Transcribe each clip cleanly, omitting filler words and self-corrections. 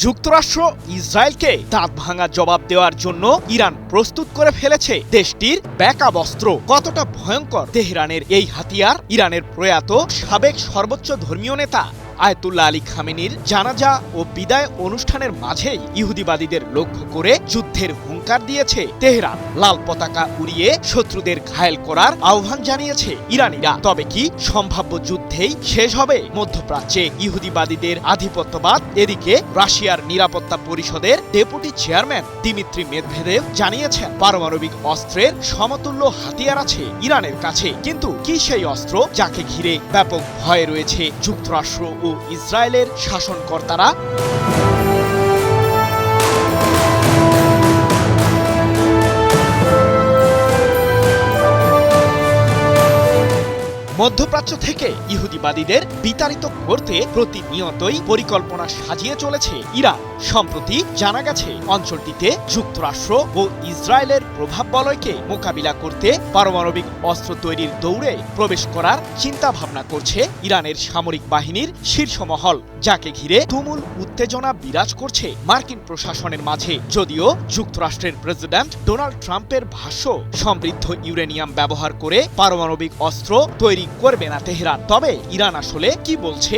যুক্তরাষ্ট্র ইসরায়েলকে দাঁত ভাঙা জবাব দেওয়ার জন্য ইরান প্রস্তুত করে ফেলেছে দেশটির ব্যাকআপ অস্ত্র। কতটা ভয়ঙ্কর তেহরানের এই হাতিয়ার? ইরানের প্রয়াত সাবেক সর্বোচ্চ ধর্মীয় নেতা আয়াতুল্লাহ আলী খামেনির জানাজা ও বিদায় অনুষ্ঠানের মাঝেই ইহুদিবাদীদের লক্ষ্য করে যুদ্ধের হুঙ্কার দিয়েছে তেহরান। লাল পতাকা উড়িয়ে শত্রুদের ঘায়েল করার আহ্বান জানিয়েছে ইরানিরা। তবে কি সম্ভাব্য যুদ্ধেই শেষ হবে মধ্যপ্রাচ্যে ইহুদিবাদীদের আধিপত্যবাদ? এদিকে রাশিয়ার নিরাপত্তা পরিষদের ডেপুটি চেয়ারম্যান দিমিত্রি মেদভেদেভ জানিয়েছেন, পারমাণবিক অস্ত্রের সমতুল্য হাতিয়ার আছে ইরানের কাছে। কিন্তু কি সেই অস্ত্র যাকে ঘিরে ব্যাপক ভয়ে রয়েছে যুক্তরাষ্ট্র ও ইসরায়েলের শাসনকর্তারা? মধ্যপ্রাচ্য থেকে ইহুদিবাদীদের বিতাড়িত করতে প্রতিনিয়তই পরিকল্পনা সাজিয়ে চলেছে ইরান। সম্প্রতি জানা গেছে, অঞ্চলটিতে যুক্তরাষ্ট্র ও ইসরায়েলের প্রভাব বলয়কে মোকাবিলা করতে পারমাণবিক অস্ত্র তৈরির দৌড়ে প্রবেশ করার চিন্তা ভাবনা করছে ইরানের সামরিক বাহিনীর শীর্ষ মহল, যাকে ঘিরে তুমুল উত্তেজনা বিরাজ করছে মার্কিন প্রশাসনের মাঝে। যদিও যুক্তরাষ্ট্রের প্রেসিডেন্ট ডোনাল্ড ট্রাম্পের ভাষ্য, সমৃদ্ধ ইউরেনিয়াম ব্যবহার করে পারমাণবিক অস্ত্র তৈরি করবে না তেহরান। তবে ইরান আসলে কি বলছে?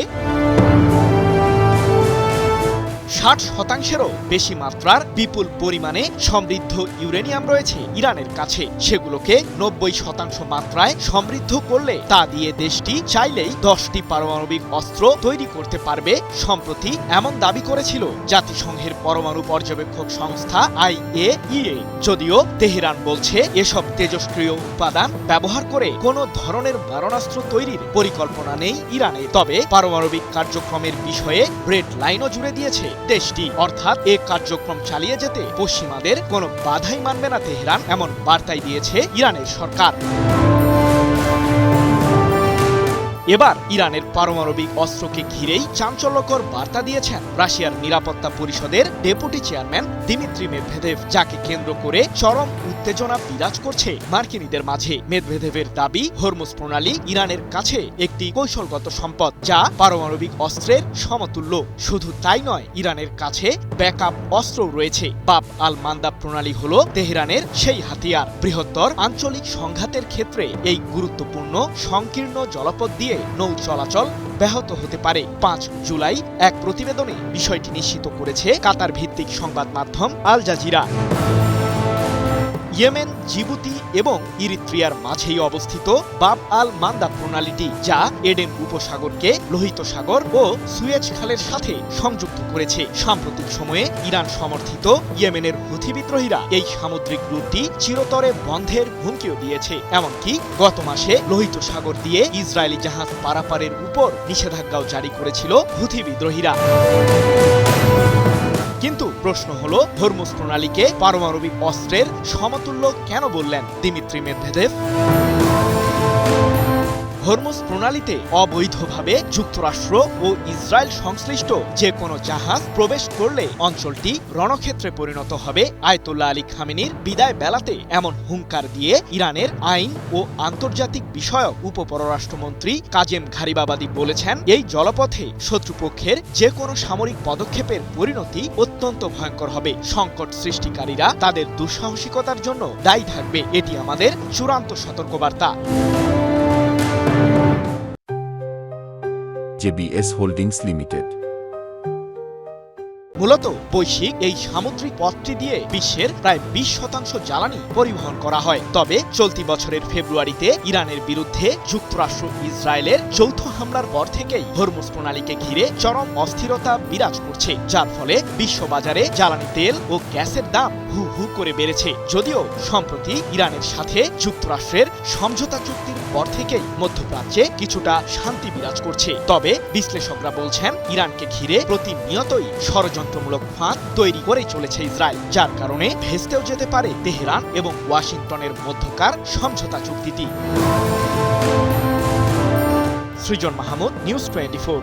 60%-এরও বেশি মাত্রার বিপুল পরিমাণে সমৃদ্ধ ইউরেনিয়াম রয়েছে ইরানের কাছে। সেগুলোকে 90% মাত্রায় সমৃদ্ধ করলে তা দিয়ে দেশটি চাইলেই 10টি পারমাণবিক অস্ত্র তৈরি করতে পারবে। সম্প্রতি এমন দাবি করেছিল জাতিসংঘের পরমাণু পর্যবেক্ষক সংস্থা IAEA। যদিও তেহরান বলছে, এসব তেজস্ক্রিয় উপাদান ব্যবহার করে কোনো ধরনের মারণাস্ত্র তৈরির পরিকল্পনা নেই ইরানে। তবে পারমাণবিক কার্যক্রমের বিষয়ে রেড লাইনও জুড়ে দিয়েছে দেশটি, অর্থাৎ এ কার্যক্রম চালিয়ে যেতে পশ্চিমাদের কোনো বাধাই মানবে না তেহরান, এমন বার্তাই দিয়েছে ইরানের সরকার। এবার ইরানের পারমাণবিক অস্ত্রকে ঘিরেই চাঞ্চল্যকর বার্তা দিয়েছেন রাশিয়ার নিরাপত্তা পরিষদের ডেপুটি চেয়ারম্যান দিমিত্রি মেদভেদেভ, যাকে কেন্দ্র করে চরম উত্তেজনা বিরাজ করছে মার্কিনীদের মাঝে। মেদভেদেভের দাবি, হরমুজ প্রণালী ইরানের কাছে একটি কৌশলগত সম্পদ, যা পারমাণবিক অস্ত্রের সমতুল্য। শুধু তাই নয়, ইরানের কাছে ব্যাকআপ অস্ত্রও রয়েছে। বাব আল মান্দাব প্রণালী হল তেহরানের সেই হাতিয়ার। বৃহত্তর আঞ্চলিক সংঘাতের ক্ষেত্রে এই গুরুত্বপূর্ণ সংকীর্ণ জলপথ দিয়ে নৌ চলাচল ব্যাহত হতে পারে। 5 জুলাই এক প্রতিবেদনে বিষয়টি নিশ্চিত করেছে কাতার ভিত্তিক সংবাদ মাধ্যম আল জাজিরা। ইয়েমেন, জিবুতি এবং ইরিত্রিয়ার মাঝেই অবস্থিত বাব আল মান্দাব প্রণালীটি, যা এডেন উপসাগরকে লোহিত সাগর ও সুয়েজ খালের সাথে সংযুক্ত করেছে। সাম্প্রতিক সময়ে ইরান সমর্থিত ইয়েমেনের হুথি বিদ্রোহীরা এই সামুদ্রিক রুটটি চিরতরে বন্ধের হুমকিও দিয়েছে। এমনকি গত মাসে লোহিত সাগর দিয়ে ইসরায়েলি জাহাজ পারাপারের উপর নিষেধাজ্ঞাও জারি করেছিল হুথি বিদ্রোহীরা। কিন্তু প্রশ্ন হলো, হরমুজ প্রণালীকে পারমাণবিক অস্ত্রের সমতুল্য কেন বললেন দিমিত্রি মেদভেদেভ? হরমুজ প্রণালীতে অবৈধভাবে যুক্তরাষ্ট্র ও ইসরায়েল সংশ্লিষ্ট যে কোনো জাহাজ প্রবেশ করলে অঞ্চলটি রণক্ষেত্রে পরিণত হবে। আয়াতুল্লাহ আলী খামেনির বিদায় বেলাতে এমন হুঙ্কার দিয়ে ইরানের আইন ও আন্তর্জাতিক বিষয়ক উপপররাষ্ট্রমন্ত্রী কাজেম ঘারিবাবাদী বলেছেন, এই জলপথে শত্রুপক্ষের যে কোনো সামরিক পদক্ষেপের পরিণতি অত্যন্ত ভয়ঙ্কর হবে। সংকট সৃষ্টিকারীরা তাদের দুঃসাহসিকতার জন্য দায়ী থাকবে। এটি আমাদের চূড়ান্ত সতর্কবার্তা। JBS হোল্ডিংস লিমিটেড মূলত বৈশ্বিক এই সামুদ্রিক পথটি দিয়ে বিশ্বের প্রায় 20% জ্বালানি পরিবহন করা হয়। তবে চলতি বছরের ফেব্রুয়ারিতে ইরানের বিরুদ্ধে যুক্তরাষ্ট্র ইসরায়েলের যৌথ হামলার পর থেকেই হরমুজ প্রণালীকে ঘিরে চরম অস্থিরতা বিরাজ করছে, যার ফলে বিশ্ববাজারে জ্বালানি তেল ও গ্যাসের দাম হু হু করে বেড়েছে। যদিও সম্প্রতি ইরানের সাথে যুক্তরাষ্ট্রের সমঝোতা চুক্তির পর থেকেই মধ্যপ্রাচ্যে কিছুটা শান্তি বিরাজ করছে। তবে বিশ্লেষকরা বলছেন, ইরানকে ঘিরে প্রতিনিয়তই ষড়যন্ত্রমূলক ফাঁদ তৈরি করে চলেছে ইসরায়েল, যার কারণে ভেস্তেও যেতে পারে তেহরান এবং ওয়াশিংটনের মধ্যকার সমঝোতা চুক্তিটি। সৃজন মাহমুদ, নিউজ 24।